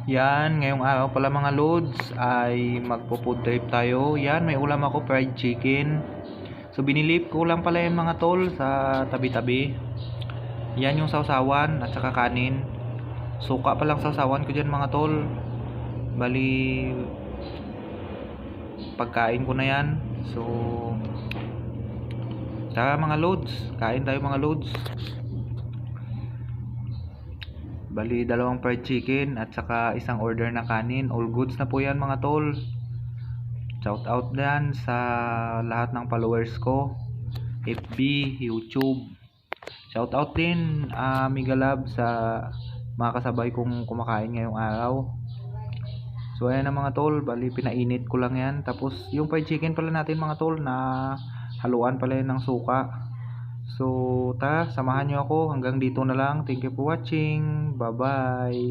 Yan, ngayong araw pala mga lods ay magpo-food trip tayo. Yan, may ulam ako, fried chicken. So binilip ko lang pala yung mga tol sa tabi-tabi. Yan yung sausawan at saka kanin. Suka pa lang sausawan ko dyan mga tol. Bali, pagkain ko na yan. So, tara mga lods, kain tayo mga lods. Bali, dalawang fried chicken at saka isang order na kanin. All goods na po yan mga tol. Shout out yan sa lahat ng followers ko, FB, YouTube. Shout out din Mega Love sa mga kasabay kong kumakain ngayong araw. So ayan na mga tol, bali pinainit ko lang yan. Tapos yung fried chicken pala natin mga tol, na haluan pala yan ng suka. So samahan nyo ako hanggang dito na lang. Thank you for watching. Bye bye.